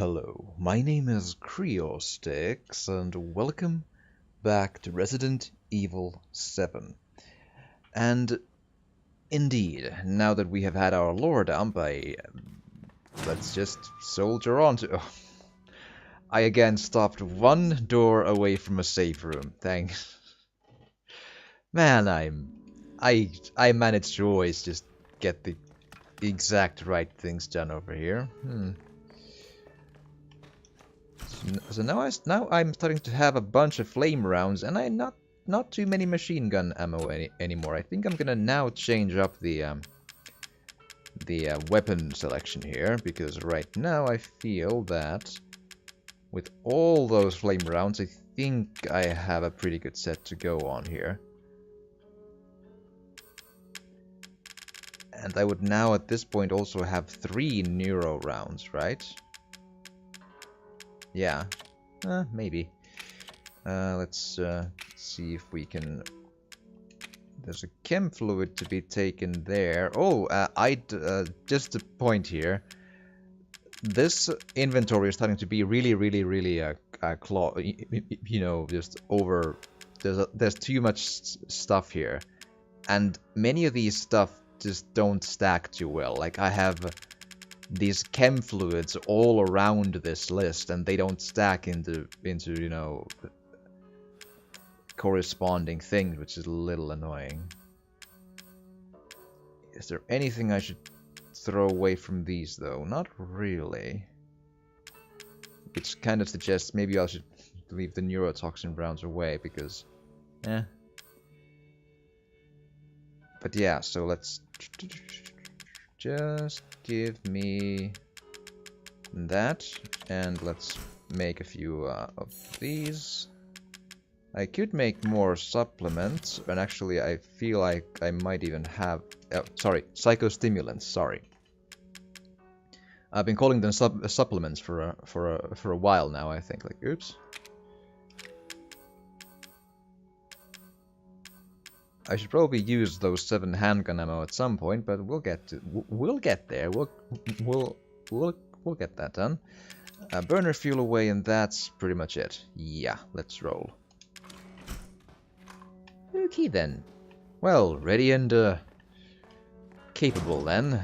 Hello, my name is Creostix, and welcome back to Resident Evil 7. And indeed, now that we have had our lore dump, let's just soldier on to... Oh, I again stopped one door away from a safe room, thanks. Man, I managed to always just get the exact right things done over here. So now I'm starting to have a bunch of flame rounds, and not too many machine gun ammo anymore. I think I'm gonna now change up the weapon selection here, because right now I feel that with all those flame rounds, I think I have a pretty good set to go on here. And I would now at this point also have 3 neuro rounds, right? Yeah, maybe. Let's see if we can... There's a chem fluid to be taken there. Oh, just a point here. This inventory is starting to be really you know, just over... There's too much stuff here. And many of these stuff just don't stack too well. Like, I have these chem fluids all around this list, and they don't stack into you know, corresponding things, which is a little annoying. Is there anything I should throw away from these, though? Not really. Which kind of suggests maybe I should leave the neurotoxin rounds away, because... But yeah, so let's... Just give me that, and let's make a few of these. I could make more supplements, and actually I feel like I might even have... sorry, psychostimulants, sorry. I've been calling them supplements for a while now, I think. Like, oops. I should probably use those 7 handgun ammo at some point, but we'll get there. We'll get that done. Burner fuel away, and that's pretty much it. Yeah, let's roll. Okay then. Well, ready and capable then.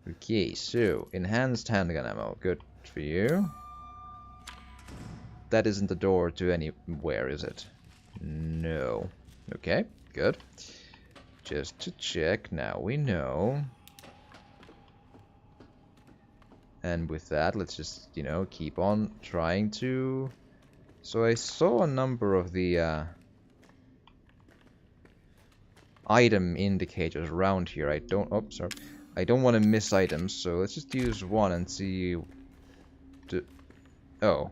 Okay, so enhanced handgun ammo. Good for you. That isn't the door to anywhere, is it? No. Okay, good. Just to check, now we know. And with that, let's just, you know, keep on trying to... So I saw a number of the item indicators around here. I don't... Oh, sorry. I don't want to miss items, so let's just use one and see... Oh.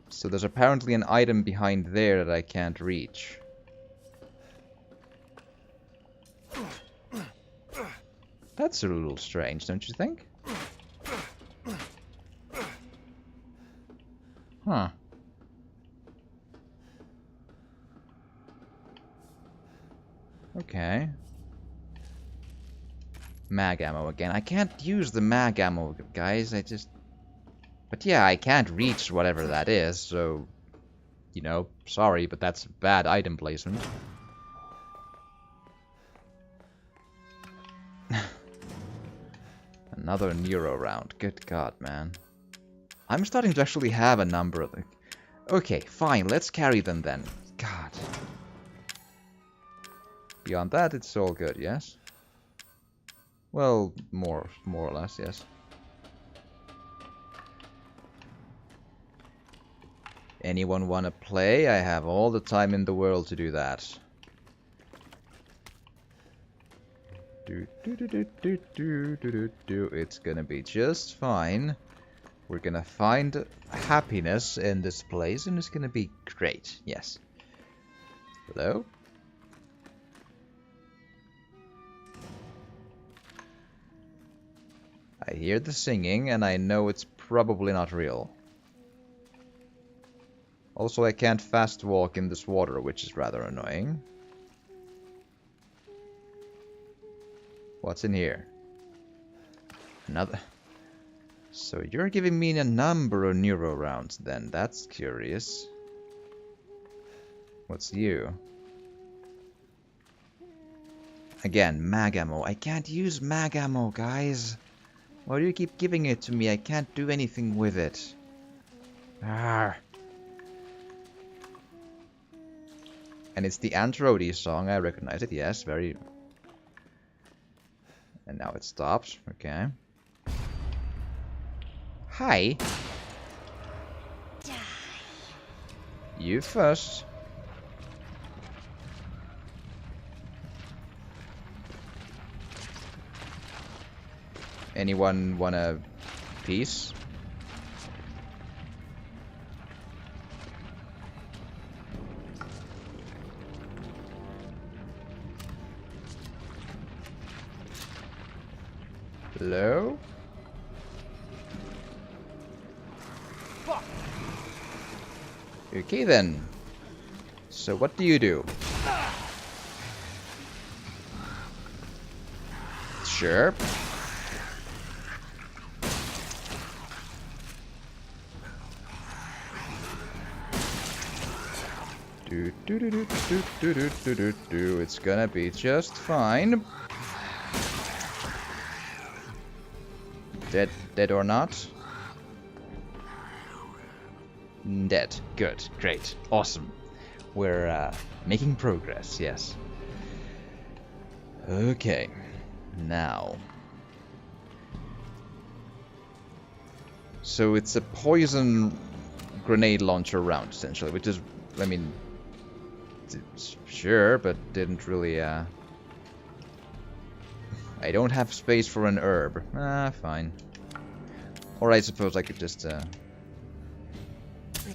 So there's apparently an item behind there that I can't reach. That's a little strange, don't you think? Huh. Okay. Mag ammo again. I can't use the mag ammo, guys. But yeah, I can't reach whatever that is, so... You know, sorry, but that's bad item placement. Another Neuro round. Good God, man. I'm starting to actually have a number of them. Okay, fine, let's carry them then. God. Beyond that, it's all good, yes? Well, more or less, yes. Anyone wanna play? I have all the time in the world to do that. It's gonna be just fine. We're gonna find happiness in this place, and it's gonna be great. Yes. Hello? I hear the singing, and I know it's probably not real. Also, I can't fast walk in this water, which is rather annoying. What's in here? Another... So you're giving me a number of neuro rounds then. That's curious. What's you? Again, mag ammo. I can't use mag ammo, guys. Why do you keep giving it to me? I can't do anything with it. Arrgh. And it's the Antrodi song. I recognize it. Yes, very... And now it stops. Okay. Hi. You first. Anyone want a piece? Hello? Okay then. So what do you do? Sure. It's gonna be just fine. Dead or not? Dead. Good. Great. Awesome. We're making progress, yes. Okay. Now. So it's a poison grenade launcher round, essentially, which is, I mean, sure, but didn't really, I don't have space for an herb. Fine. Or I suppose I could just,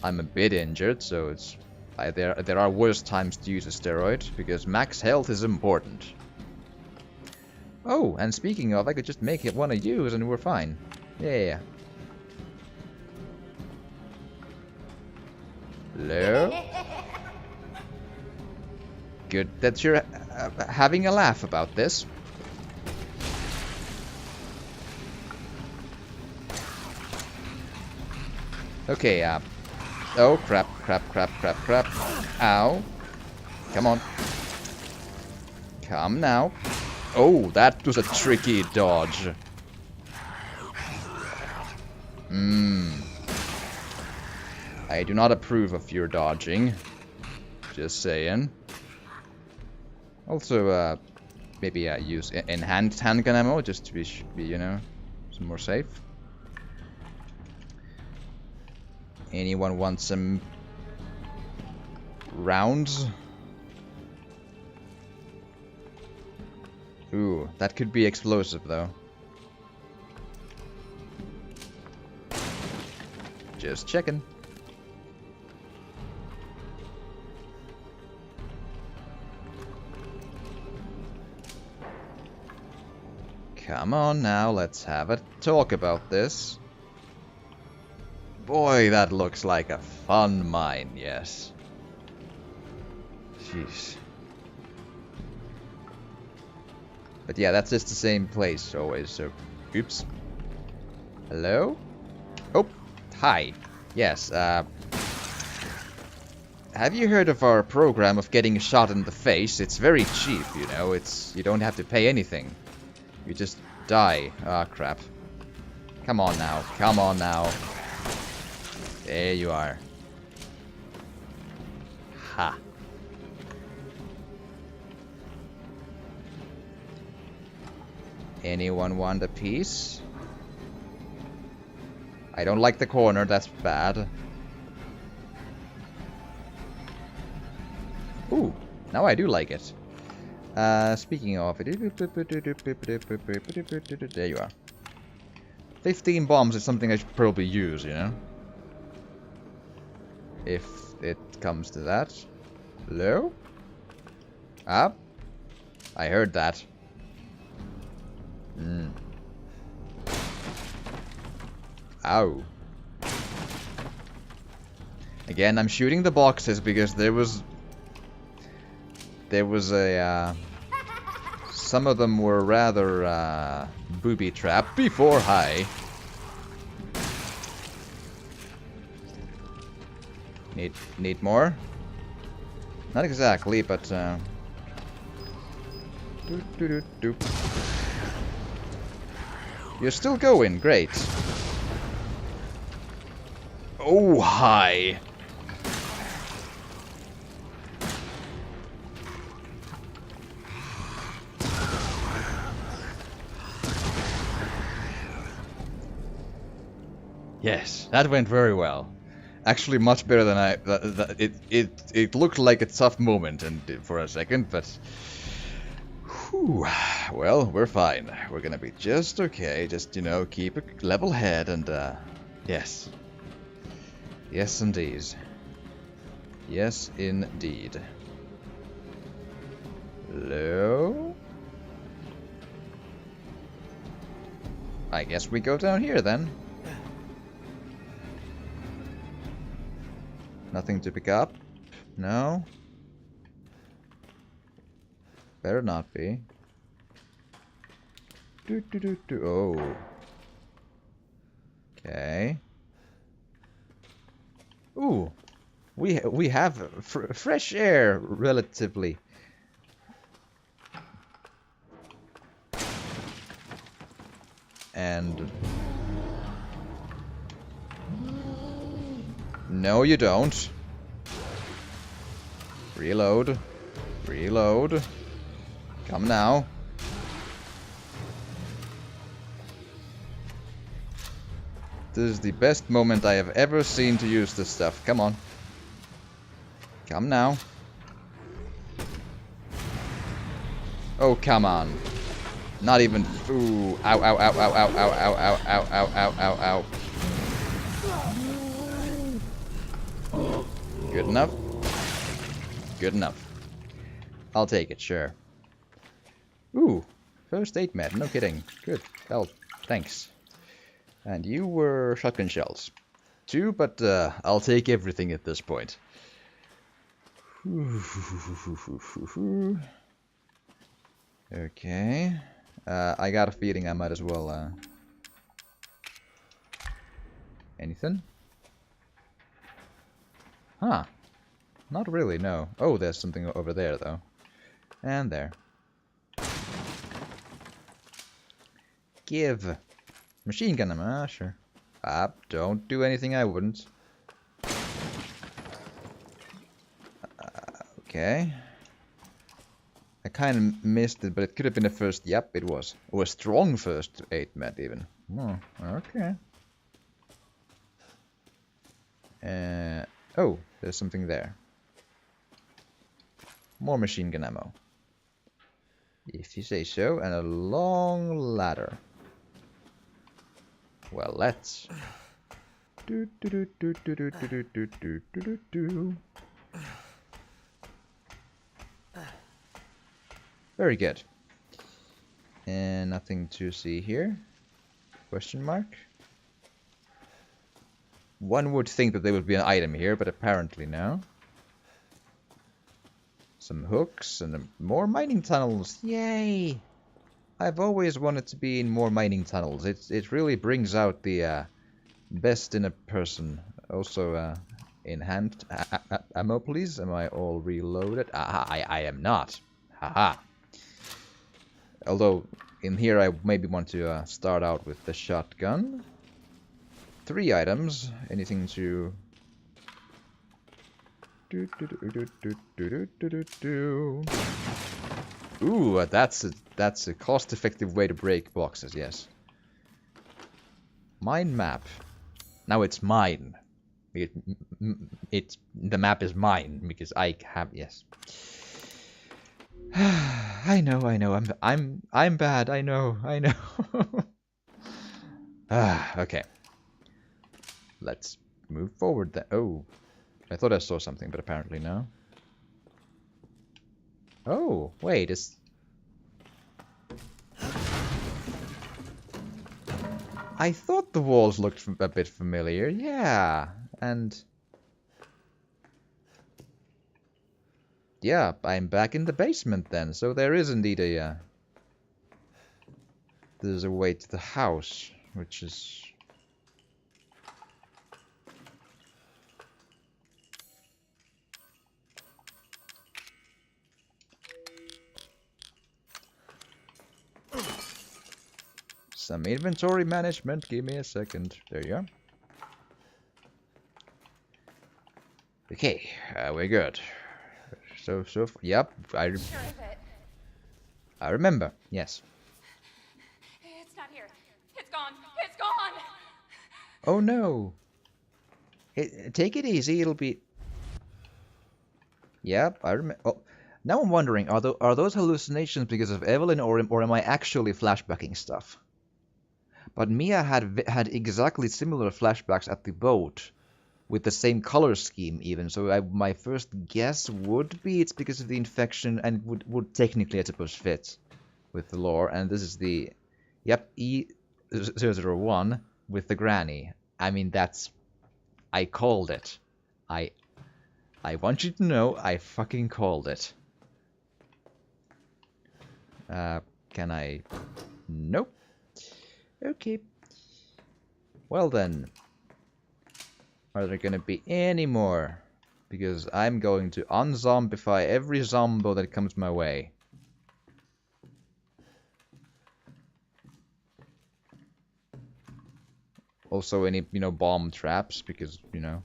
I'm a bit injured, so it's... there are worse times to use a steroid, because max health is important. Oh, and speaking of, I could just make it one of use and we're fine. Yeah. Hello? Good that you're having a laugh about this. Okay, oh, crap. Ow. Come on. Come now. Oh, that was a tricky dodge. I do not approve of your dodging. Just saying. Also, maybe use enhanced handgun ammo just to be, you know, some more safe. Anyone want some rounds? Ooh, that could be explosive though. Just checking. Come on now, let's have a talk about this. Boy, that looks like a fun mine, yes. Jeez. But yeah, that's just the same place always, so... Oops. Hello? Oh, hi. Yes, have you heard of our program of getting shot in the face? It's very cheap, you know, you don't have to pay anything. You just die. Ah, crap. Come on now. Come on now. There you are. Ha. Anyone want a piece? I don't like the corner, that's bad. Ooh, now I do like it. Speaking of, there you are. 15 bombs is something I should probably use, you know? If it comes to that. Hello? Ah? I heard that. Ow. Again, I'm shooting the boxes because there was a some of them were rather booby trapped before high. Need more? Not exactly, but You're still going, great. Oh, hi. Yes, that went very well. Actually, much better than it looked like a tough moment for a second, but whew, well, we're fine. We're gonna be just okay. Just, you know, keep a level head and yes. Yes, indeed. Yes, indeed. Hello? I guess we go down here then. Nothing to pick up? No? Better not be. Oh. Okay. Ooh. We have fresh air, relatively. And... No, you don't. Reload. Reload. Come now. This is the best moment I have ever seen to use this stuff. Come on. Come now. Oh, come on. Not even... Ooh. Ow, ow, ow, ow, ow, ow, ow, ow, ow, ow, ow, ow, ow. Good enough. Good enough. I'll take it, sure. Ooh. First aid med. No kidding. Good. Well, thanks. And you were shotgun shells. 2, but I'll take everything at this point. Okay. I got a feeling I might as well... Anything? Huh. Not really, no. Oh, there's something over there, though. And there. Give. Machine gun ammo, ah, sure. Don't do anything I wouldn't. Okay. I kind of missed it, but it could have been a first... Yep, it was. Oh, a strong first aid med, even. Oh, okay. Oh, there's something there. More machine gun ammo. If you say so, and a long ladder. Well, let's... Very good. And nothing to see here. Question mark. One would think that there would be an item here, but apparently no. Some hooks and more mining tunnels. Yay! I've always wanted to be in more mining tunnels. It really brings out the best in a person. Also, in hand ammo, please. Am I all reloaded? I am not. Haha. Although in here I maybe want to start out with the shotgun. 3 items. Anything to... Ooh, that's a cost-effective way to break boxes. Yes. Mine map. Now it's mine. The map is mine because I have... Yes. I know. I'm bad. I know. Okay. Let's move forward then. Oh. I thought I saw something, but apparently no. Oh, wait, it's... I thought the walls looked a bit familiar, yeah. And Yeah, I'm back in the basement then, so there is indeed a... there's a way to the house, which is... some inventory management, give me a second. There you are. Okay, we're good. Yep, Sure of it. I remember, yes. It's not here. It's gone. It's gone. Oh no! Take it easy, it'll be... Yep, I remember. Oh, now I'm wondering, are those hallucinations because of Eveline, or am I actually flashbacking stuff? But Mia had exactly similar flashbacks at the boat, with the same color scheme even, so my first guess would be it's because of the infection, and would technically, I suppose, fit with the lore. And this is the... Yep, E001 with the granny. I mean, that's... I called it. I want you to know I fucking called it. Can I... Nope. Okay. Well then. Are there gonna be any more? Because I'm going to unzombify every zombo that comes my way. Also any, bomb traps, because, Can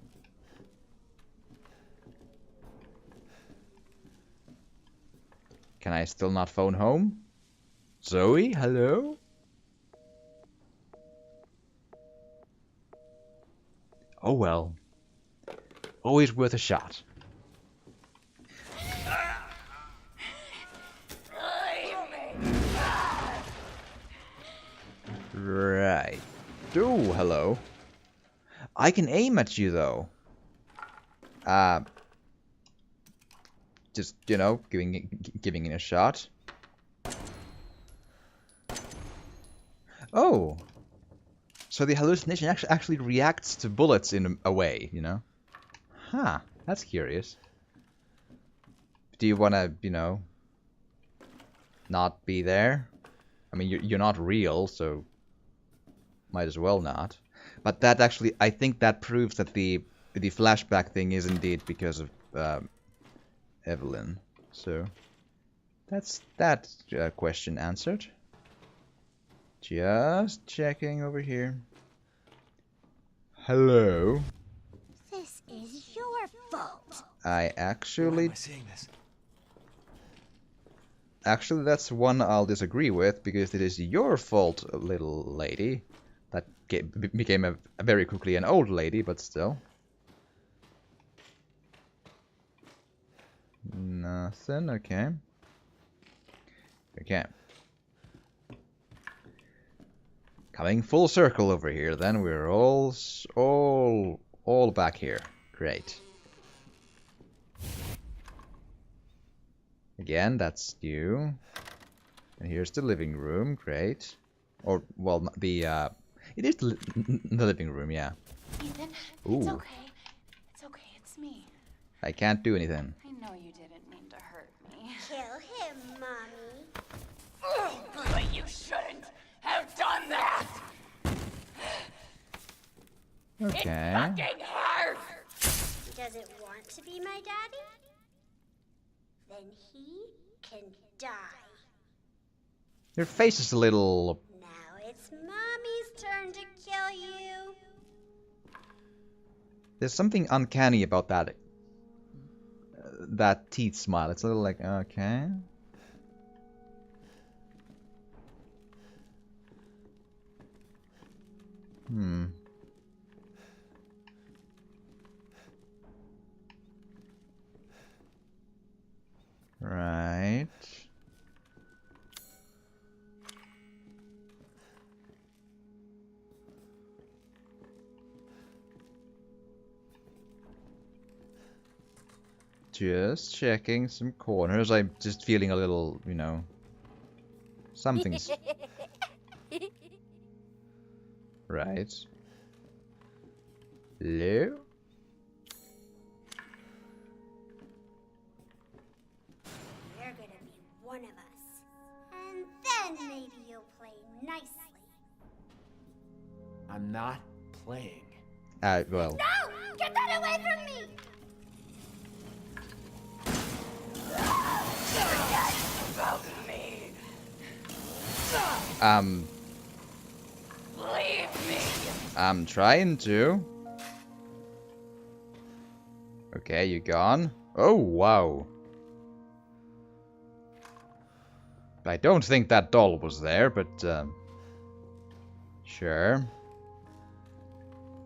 I still not phone home? Zoe, hello? Oh well. Always worth a shot. Right. Oh, hello. I can aim at you, though. Just, giving it a shot. Oh. So the hallucination actually reacts to bullets in a way, Huh. That's curious. Do you want to, not be there? I mean, you're not real, so might as well not. But that actually, I think that proves that the flashback thing is indeed because of Eveline. So that's that question answered. Just checking over here. Hello. This is your fault. I actually... Why am I seeing this? Actually, that's one I'll disagree with, because it is your fault, little lady. That became a very quickly an old lady, but still. Nothing, okay. Okay. Coming full circle over here, then we're all back here. Great. Again, that's you. And here's the living room, great. Or, well, the, it is the living room, yeah. Ethan, Ooh. it's okay. It's okay, it's me. I can't do anything. I know you didn't mean to hurt me. Kill him, Mommy. But you shouldn't have done that! Okay. It fucking hurt! Does it want to be my daddy? Then he can die. Your face is a little... Now it's Mommy's turn to kill you. There's something uncanny about that. That teeth smile. It's a little like, okay. Right. Just checking some corners. I'm just feeling a little, something's... Right. Hello? one of us. And then maybe you'll play nicely. I'm not playing. Well. No! Get that away from me! Forget about me. Leave me. I'm trying to. Okay, you gone? Oh, wow. I don't think that doll was there, but, sure.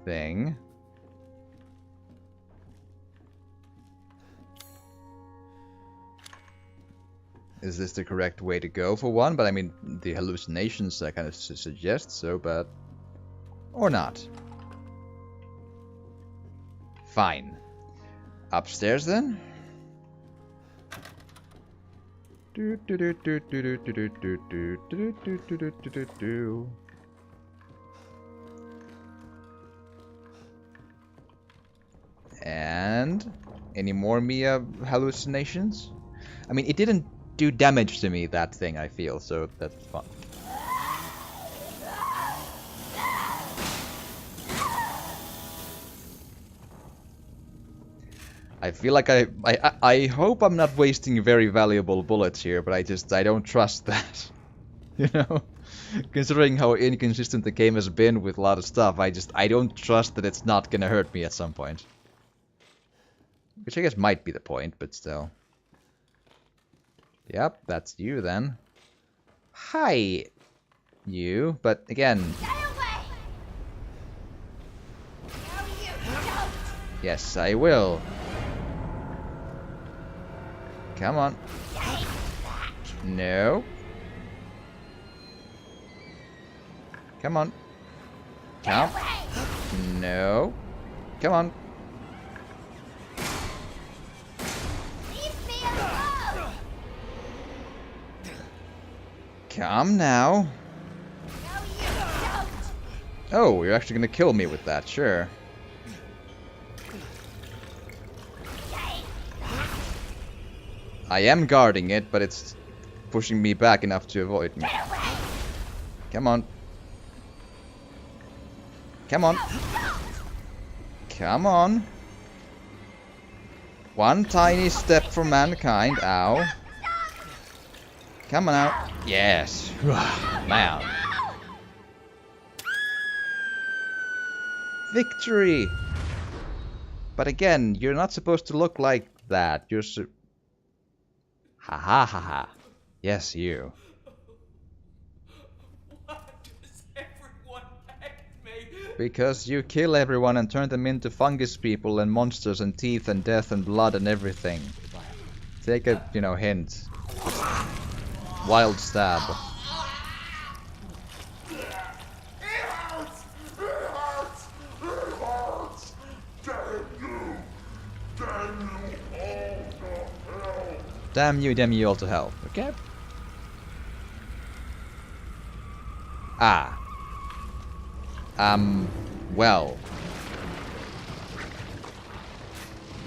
Thing. Is this the correct way to go for one? But I mean, the hallucinations kind of suggest so, but... Or not. Fine. Upstairs then? And any more Mia hallucinations? I mean, it didn't do damage to me, that thing, I feel, so that's fun. I feel like I hope I'm not wasting very valuable bullets here, but I don't trust that. You know? Considering how inconsistent the game has been with a lot of stuff, I don't trust that it's not gonna hurt me at some point. Which I guess might be the point, but still. Yep, that's you then. Hi, you, but again... Stay away! No, you don't! Yes, I will. Come on. No. Come on. Come. No. Come on. Leave me alone! Come now. No, you don't! Oh, you're actually gonna kill me with that, sure. I am guarding it, but it's pushing me back enough to avoid me. Come on. Come on. Come on. One tiny step for mankind. Ow. Come on out. Yes. Man. Victory! But again, you're not supposed to look like that. You're ha ha ha ha. Yes, you. Why does everyone hate me? Because you kill everyone and turn them into fungus people and monsters and teeth and death and blood and everything. Take a, hint. Wild stab. Damn you all to hell. Okay? Ah. Well.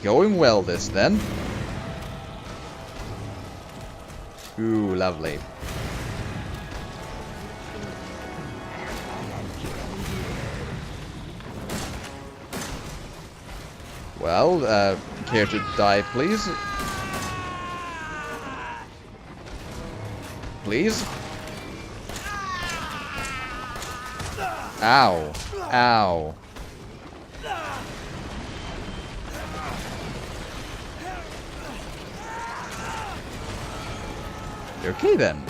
Going well this then. Ooh, lovely. Well, care to die, please? Please? Ow. Ow. Okay then.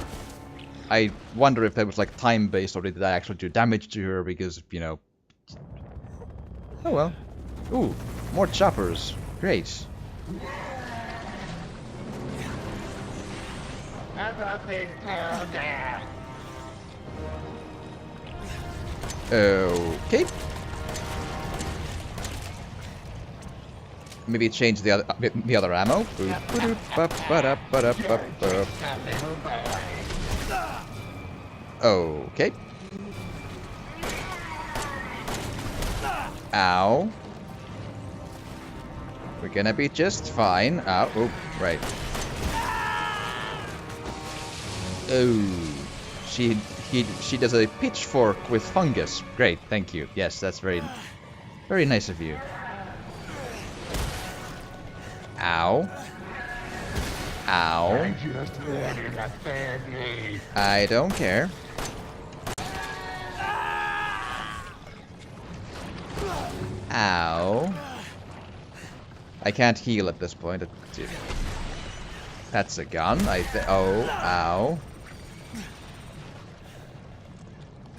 I wonder if that was like time-based or did I actually do damage to her because, Oh well. Ooh, more choppers. Great. Okay. Maybe change the other ammo. Okay. Ow. We're gonna be just fine. Ow. Oh, right. Oh, she does a pitchfork with fungus. Great, thank you. Yes, that's very nice of you. Ow. Ow. I just wanted a family. I don't care. Ow. I can't heal at this point. That's a gun. Oh, ow.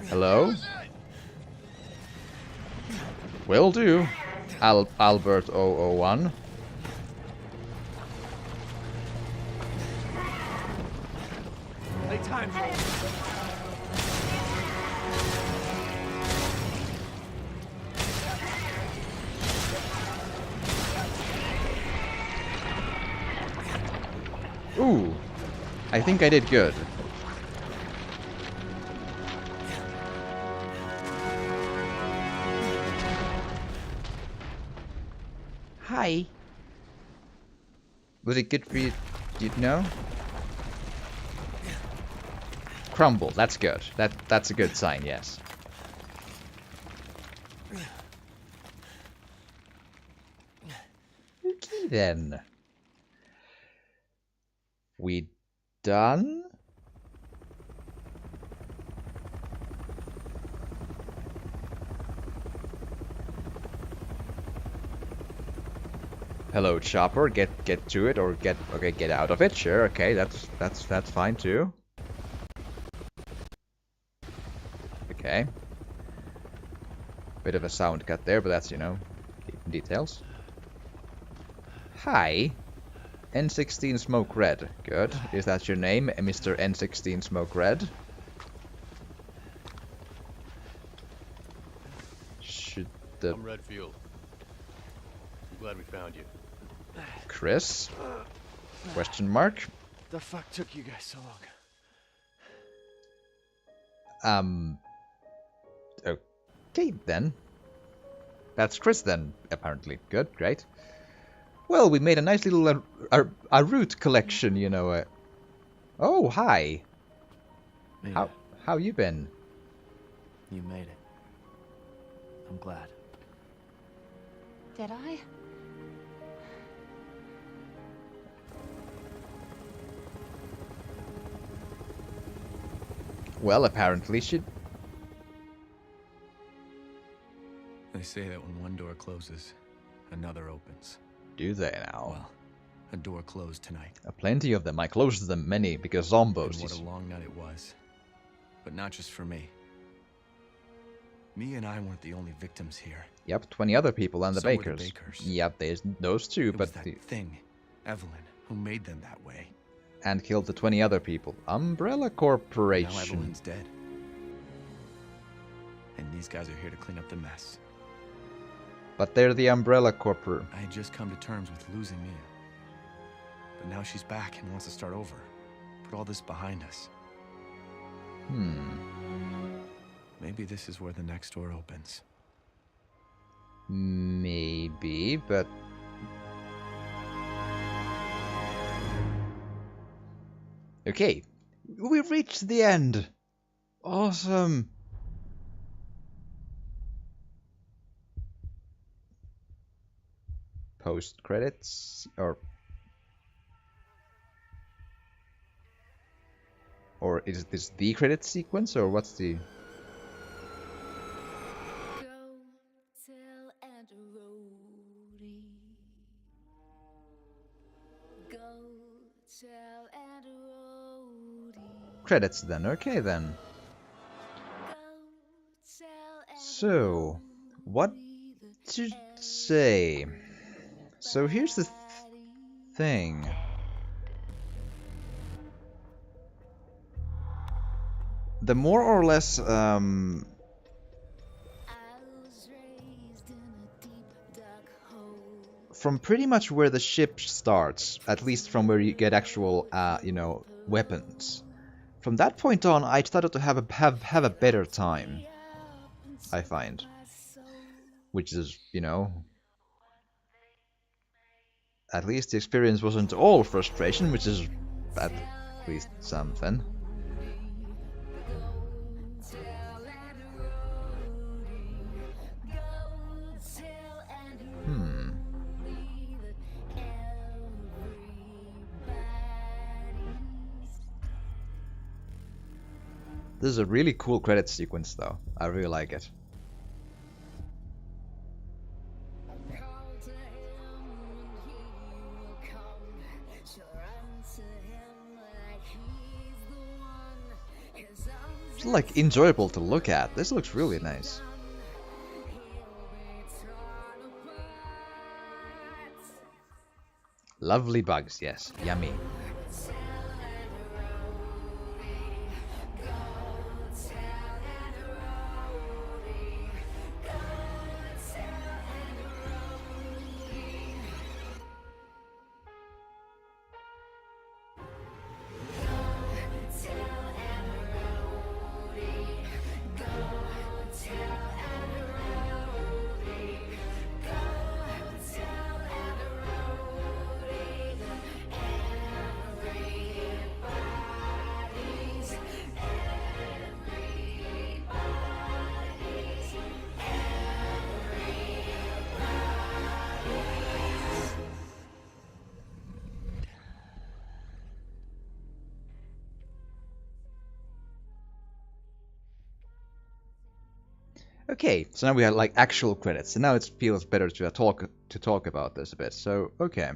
Hello? Will do. Albert 001. Ooh, I think I did good. Hi. Was it good for you? Do you know? Crumble. That's good. That's a good sign. Yes. Okay then. We done? Hello, Chopper. Get to it, or get out of it. Sure. Okay, that's fine too. Okay. Bit of a sound cut there, but that's, you know, keeping details. Hi. N16 Smoke Red. Good. Is that your name, Mr. N16 Smoke Red? Should the... I'm Redfield. I'm glad we found you. Chris? Question mark? The fuck took you guys so Um... long? Okay, then. That's Chris, then, apparently. Good, great. Well, we made a nice little a root collection, you know. Oh, hi. How you been? You made it. I'm glad. Did I? Well, apparently she... They say that when one door closes, another opens. Do they now? Well, a door closed tonight. Plenty of them. I closed them many because And zombos. what a long night it was. But not just for me. Me and I weren't the only victims here. Yep, 20 other people and the So were the bakers. bakers. Yep, there's those two, It but was that thing, Eveline, who made them that way. and killed the 20 other people. Umbrella Now Corporation. Eveline's dead. And these guys are here to clean up the mess. But they're the Umbrella Corporation. I had just come to terms with losing Mia. But now she's back and wants to start over. Put all this behind us. Maybe this is where the next door opens. Maybe, but... Okay, we've reached the end. Awesome. Post credits, or is this the credit sequence, or what's the... Go tell Aunt Rhody. Go tell Aunt Rhody. Credits then, okay then. Go tell Aunt So, what to say? So here's the thing. The more or less, I was raised in a deep dark hole. from pretty much where the ship starts, at least from where you get actual, you know, weapons. From that point on, I started to have a better time, I find. Which is, you know... At least the experience wasn't all frustration, which is at least something. This is a really cool credit sequence, though. I really like it. It's like enjoyable to look at. This looks really nice. Lovely bugs, yes. Yummy. Okay, so now we have like actual credits, and now it feels better to talk about this a bit. So okay,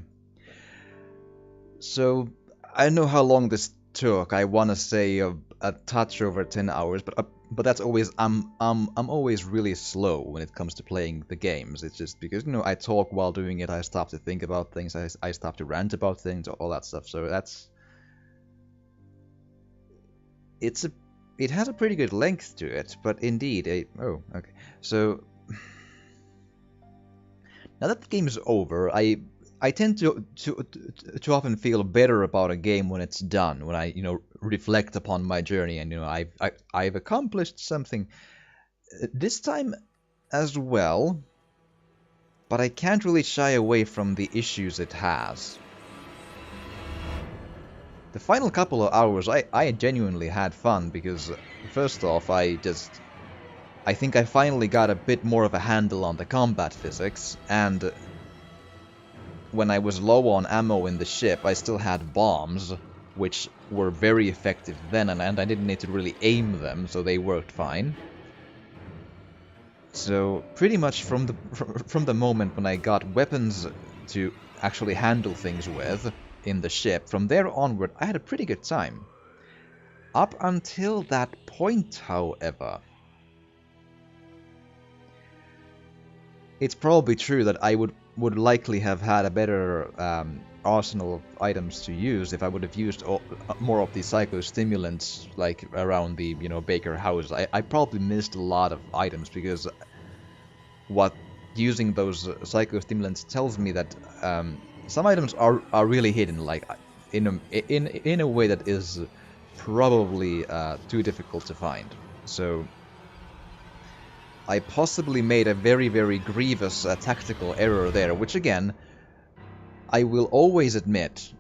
so I don't know how long this took. I want to say a touch over 10 hours, but that's always I'm always really slow when it comes to playing the games. It's just because I talk while doing it. I stop to think about things. I stop to rant about things, all that stuff. So it has a pretty good length to it, but indeed, oh, okay. So now that the game is over, I tend to often feel better about a game when it's done, when I reflect upon my journey and I've accomplished something this time as well, but I can't really shy away from the issues it has. The final couple of hours, I genuinely had fun because, first off, I think I finally got a bit more of a handle on the combat physics, and when I was low on ammo in the ship, I still had bombs, which were very effective then, and I didn't need to really aim them, so they worked fine. So pretty much from the moment when I got weapons to actually handle things with in the ship, from there onward, I had a pretty good time. Up until that point, however, it's probably true that I would likely have had a better arsenal of items to use if I would have used more of the psychostimulants, like around the Baker house. I probably missed a lot of items because what using those psychostimulants tells me that some items are really hidden, like in a way that is probably too difficult to find. So I possibly made a very, very grievous tactical error there, which again, I will always admit,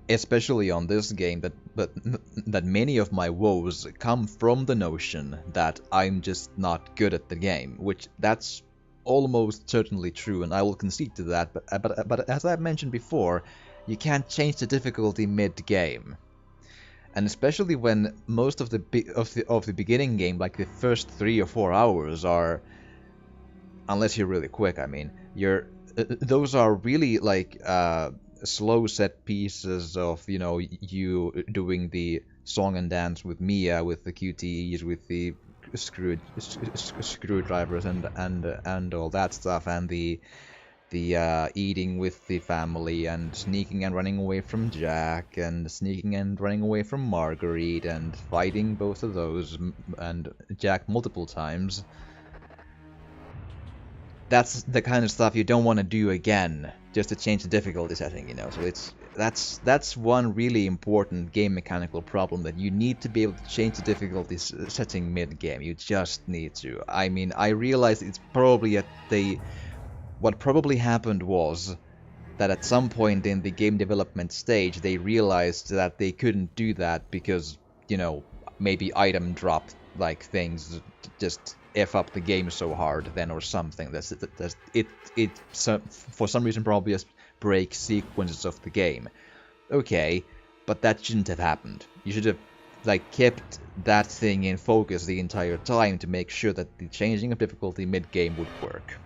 especially on this game, that many of my woes come from the notion that I'm just not good at the game, which that's almost certainly true, and I will concede to that, but as I've mentioned before, you can't change the difficulty mid-game. And especially when most of the beginning game, like the first 3 or 4 hours, are, unless you're really quick, I mean, those are really like slow set pieces of you doing the song and dance with Mia, with the QTEs, with the screwdrivers and all that stuff, and the eating with the family, and sneaking and running away from Jack, and sneaking and running away from Marguerite, and fighting both of those and Jack multiple times. That's the kind of stuff you don't want to do again just to change the difficulty setting, So that's one really important game mechanical problem, that you need to be able to change the difficulty setting mid-game. You just need to. I mean, I realize it's probably what probably happened was that at some point in the game development stage, they realized that they couldn't do that because, maybe item drop like things just F up the game so hard then or something. For some reason probably just break sequences of the game. Okay, but that shouldn't have happened. You should have like kept that thing in focus the entire time to make sure that the changing of difficulty mid-game would work.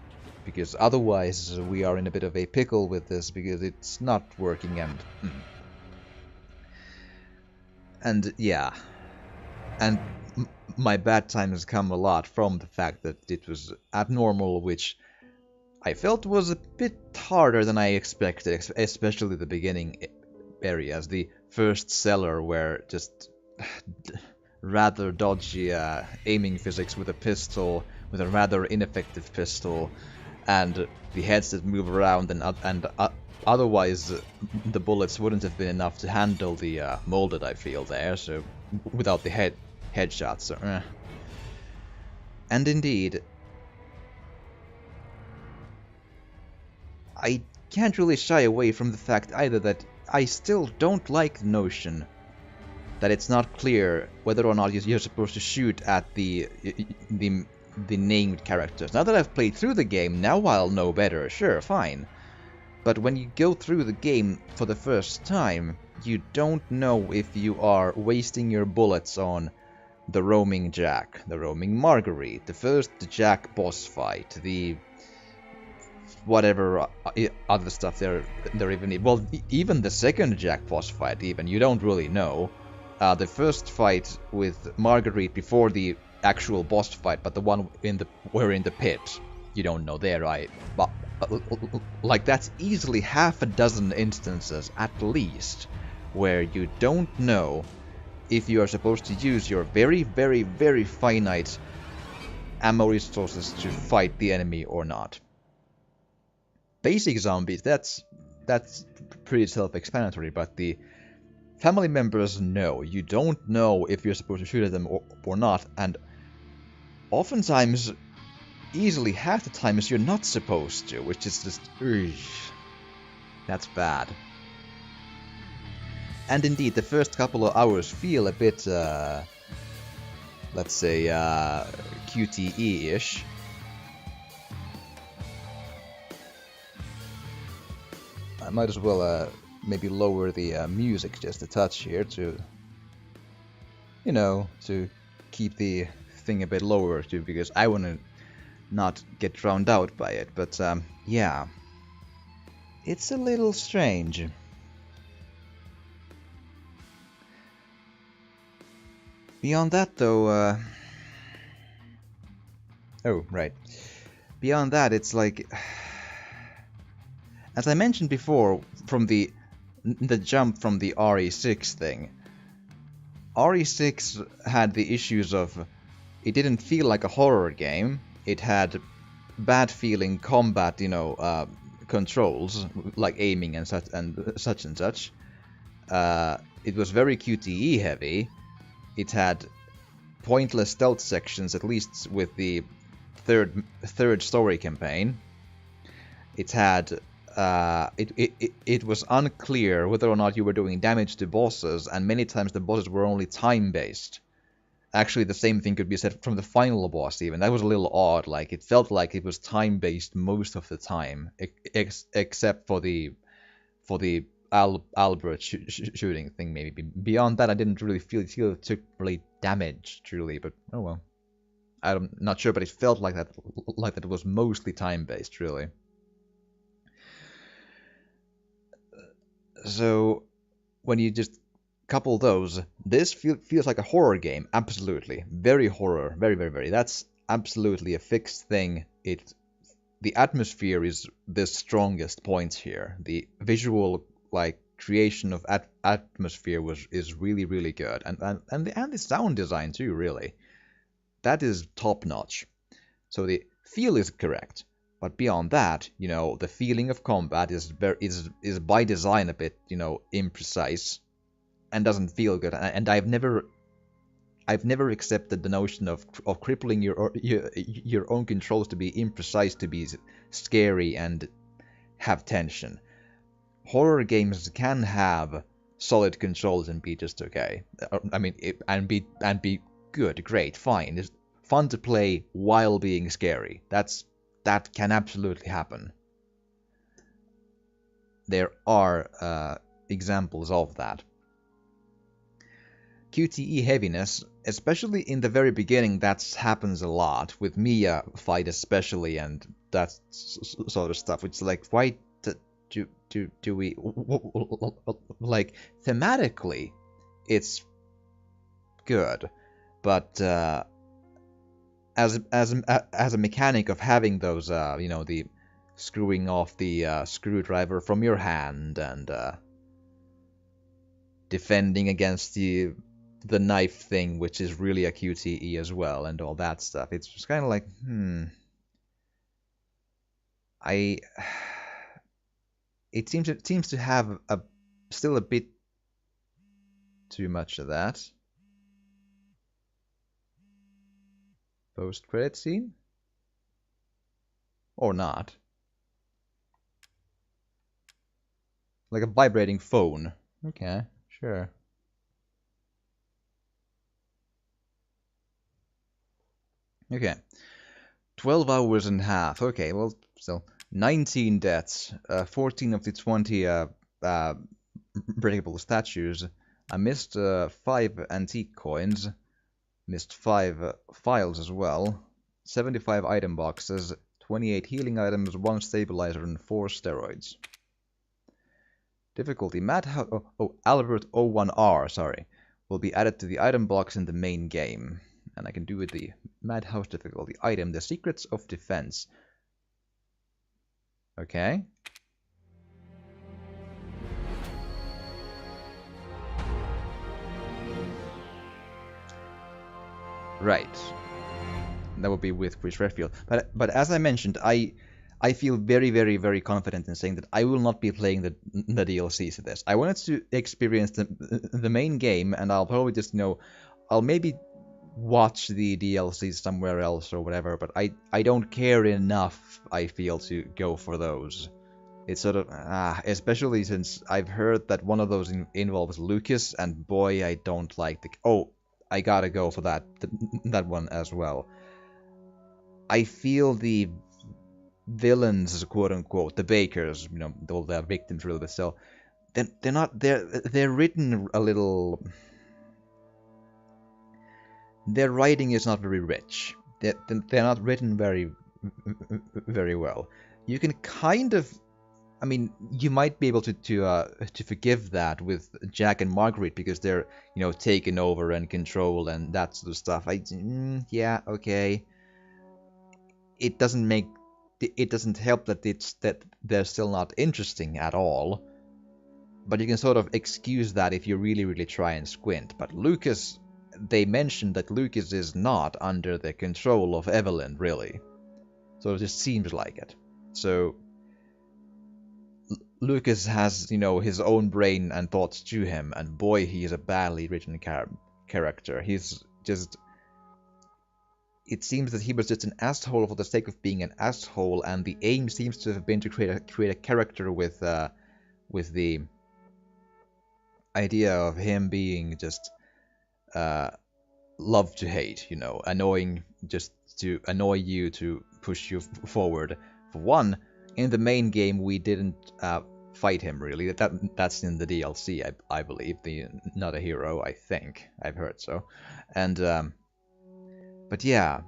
Because otherwise we are in a bit of a pickle with this because it's not working and yeah. And my bad times come a lot from the fact that it was abnormal, which I felt was a bit harder than I expected, especially the beginning areas. The first cellar where just rather dodgy aiming physics with a pistol, with a rather ineffective pistol, and the heads that move around, and otherwise the bullets wouldn't have been enough to handle the molded, I feel, there, so without the headshots. So, And indeed, I can't really shy away from the fact either that I still don't like the notion that it's not clear whether or not you're supposed to shoot at the named characters. Now that I've played through the game, now I'll know better, sure, fine. But when you go through the game for the first time, you don't know if you are wasting your bullets on the roaming Jack, the roaming Marguerite, the first Jack boss fight, the whatever other stuff there even... Well, even the second Jack boss fight, even, you don't really know. The first fight with Marguerite before the actual boss fight, but the one we're in the pit, you don't know there, right? But, like, that's easily half a dozen instances, at least, where you don't know if you are supposed to use your very, very, very finite ammo resources to fight the enemy or not. Basic zombies, that's pretty self-explanatory, but the family members, no. You don't know if you're supposed to shoot at them or not, and oftentimes, easily half the times, you're not supposed to, which is just... that's bad. And indeed, the first couple of hours feel a bit, let's say, QTE-ish. I might as well maybe lower the music just a touch here to, you know, to keep the thing a bit lower too, because I want to not get drowned out by it. But yeah, it's a little strange. Beyond that, though, oh, right. Beyond that, it's like, as I mentioned before, from the jump from the RE6 thing, RE6 had the issues of, it didn't feel like a horror game. It had bad feeling combat, you know, controls, like aiming and such and such. It was very QTE heavy. It had pointless stealth sections, at least with the third story campaign. It had it was unclear whether or not you were doing damage to bosses, and many times the bosses were only time-based. Actually, the same thing could be said from the final boss even. That was a little odd. Like, it felt like it was time-based most of the time, except for the Albert shooting thing, maybe. Beyond that, I didn't really feel it took really damage, truly, but oh well. I'm not sure, but it felt like that it was mostly time-based, really. So, when you just couple those, this feels like a horror game, absolutely. Very horror, very, very, very. That's absolutely a fixed thing. The atmosphere is the strongest point here. The visual, like, creation of atmosphere is really, really good. And the sound design too, really. That is top-notch. So the feel is correct. But beyond that, you know, the feeling of combat is by design a bit, you know, imprecise and doesn't feel good. And I've never accepted the notion of crippling your own controls to be imprecise, to be scary and have tension. Horror games can have solid controls and be just okay. I mean, and be good, great, fine. It's fun to play while being scary. That can absolutely happen. There are examples of that. QTE heaviness, especially in the very beginning. That happens a lot with Mia fight especially, and that sort of stuff. It's like, why do we like thematically? It's good, but as a mechanic of having those, you know, the screwing off the screwdriver from your hand and defending against the knife thing, which is really a QTE as well, and all that stuff. It's just kind of like, it seems to have still a bit too much of that. Post-credit scene? Or not. Like a vibrating phone. Okay, sure. Okay. 12 hours and a half. Okay, well, still. 19 deaths. 14 of the 20 breakable statues. I missed 5 antique coins. Missed 5 files as well. 75 item boxes. 28 healing items, 1 stabilizer, and 4 steroids. Difficulty Madhouse. Albert 01R, sorry. Will be added to the item box in the main game. And I can do with the Madhouse difficulty item, the Secrets of Defense. Okay. Right. That would be with Chris Redfield. But as I mentioned, I feel very, very, very confident in saying that I will not be playing the DLCs to this. I wanted to experience the main game, and I'll probably just, you know, I'll maybe watch the DLCs somewhere else or whatever, but I don't care enough, I feel, to go for those. It's sort of, especially since I've heard that one of those involves Lucas, and boy, I don't like the... Oh, I gotta go for that one as well. I feel the villains, quote unquote, the bakers, you know, all the victims really, but still, they're written a little. Their writing is not very rich. They're not written very well. You can kind of, I mean, you might be able to forgive that with Jack and Marguerite because they're, you know, taken over and controlled and that sort of stuff. Yeah, okay. It doesn't help that they're still not interesting at all. But you can sort of excuse that if you really, really try and squint. But Lucas, they mentioned that Lucas is not under the control of Eveline, really. So it just seems like it. So Lucas has, you know, his own brain and thoughts to him, and boy, he is a badly written character. He's just... It seems that he was just an asshole for the sake of being an asshole, and the aim seems to have been to create a character with the idea of him being just love to hate, you know, annoying, just to annoy you, to push you forward. For one, in the main game we didn't fight him really. That's in the DLC, I believe. Not a hero, I think. I've heard so, and. But yeah,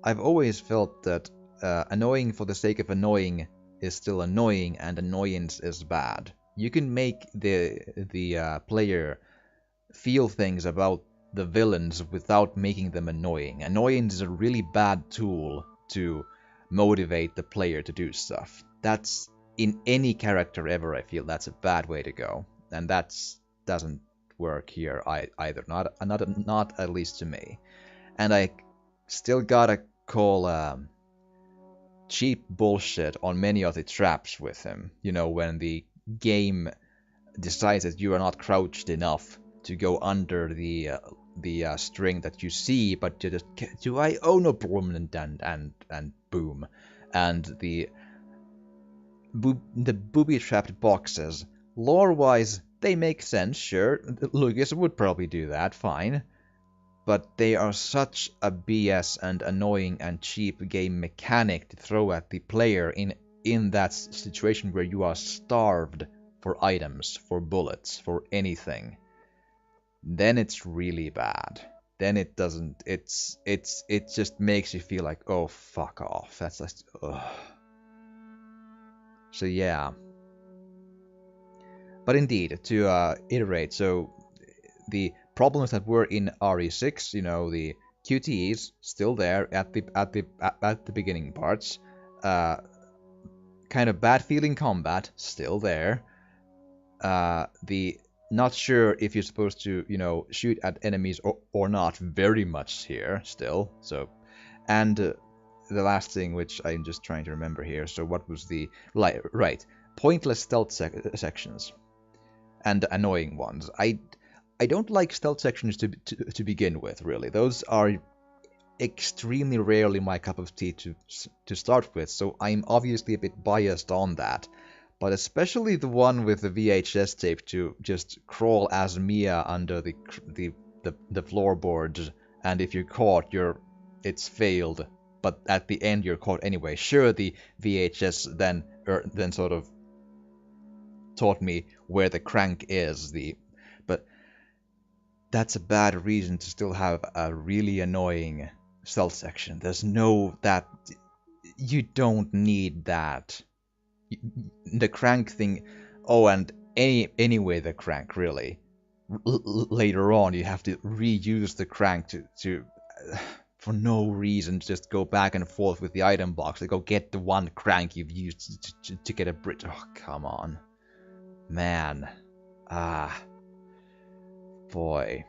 I've always felt that annoying for the sake of annoying is still annoying, and annoyance is bad. You can make the player feel things about the villains without making them annoying. Annoyance is a really bad tool to motivate the player to do stuff. That's in any character ever. I feel that's a bad way to go, and that doesn't work here either. Not at least to me. And I still gotta call cheap bullshit on many of the traps with him. You know, when the game decides that you are not crouched enough to go under the string that you see, but you just do I own a boom and boom, and the booby-trapped boxes. Lore-wise, they make sense. Sure, Lucas would probably do that. Fine. But they are such a BS and annoying and cheap game mechanic to throw at the player in that situation where you are starved for items, for bullets, for anything. then it's really bad. Then it doesn't. It just makes you feel like, oh, fuck off. That's just. Ugh. So yeah. But indeed, to iterate, so the problems that were in RE6, you know, the QTEs still there at the beginning parts. Kind of bad feeling combat still there. The not sure if you're supposed to, you know, shoot at enemies or not, very much here still. So, and the last thing, which I'm just trying to remember here. So what was the right? Pointless stealth sections and annoying ones. I don't like stealth sections to begin with, really. Those are extremely rarely my cup of tea to start with, so I'm obviously a bit biased on that. But especially the one with the VHS tape to just crawl as Mia under the floorboards, and if you're caught, it's failed. But at the end, you're caught anyway. Sure, the VHS then sort of taught me where the crank is, but that's a bad reason to still have a really annoying stealth section. There's no that you don't need that. The crank thing. Oh, and anyway, the crank really. Later on, you have to reuse the crank to for no reason, just go back and forth with the item box to go get the one crank you've used to get a bridge. Oh, come on, man. Boy.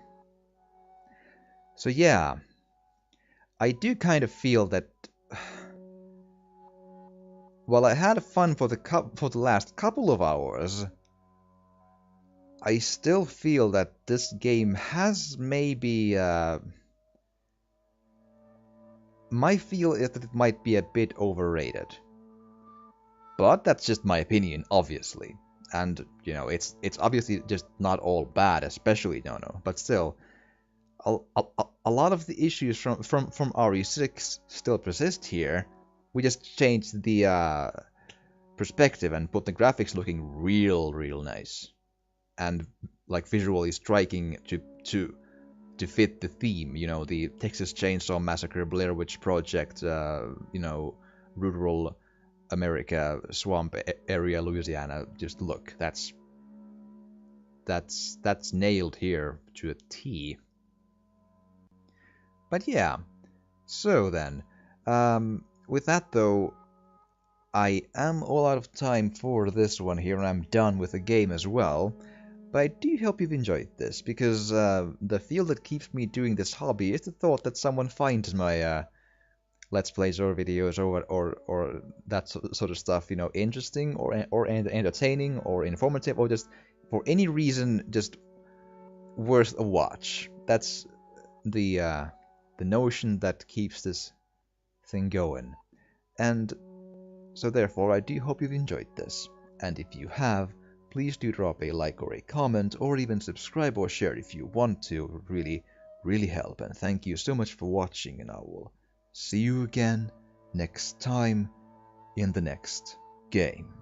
So yeah, I do kind of feel that while I had fun for the last couple of hours, I still feel that this game has maybe my feel is that it might be a bit overrated. But that's just my opinion, obviously. And, you know, it's obviously just not all bad, especially no. But still, a lot of the issues from RE6 still persist here. We just changed the perspective and put the graphics looking real nice. And, like, visually striking to fit the theme, you know, the Texas Chainsaw Massacre, Blair Witch Project, you know, rural America, swamp area, Louisiana. Just look, that's nailed here to a T. But yeah, so then, with that though, I am all out of time for this one here, and I'm done with the game as well. But I do hope you've enjoyed this, because the feel that keeps me doing this hobby is the thought that someone finds my Let's Plays or videos or that sort of stuff, you know, interesting or entertaining or informative, or just for any reason just worth a watch. That's the notion that keeps this thing going. And so therefore, I do hope you've enjoyed this. And if you have, please do drop a like or a comment, or even subscribe or share if you want to. It would really help. And thank you so much for watching, and I will see you again next time in the next game.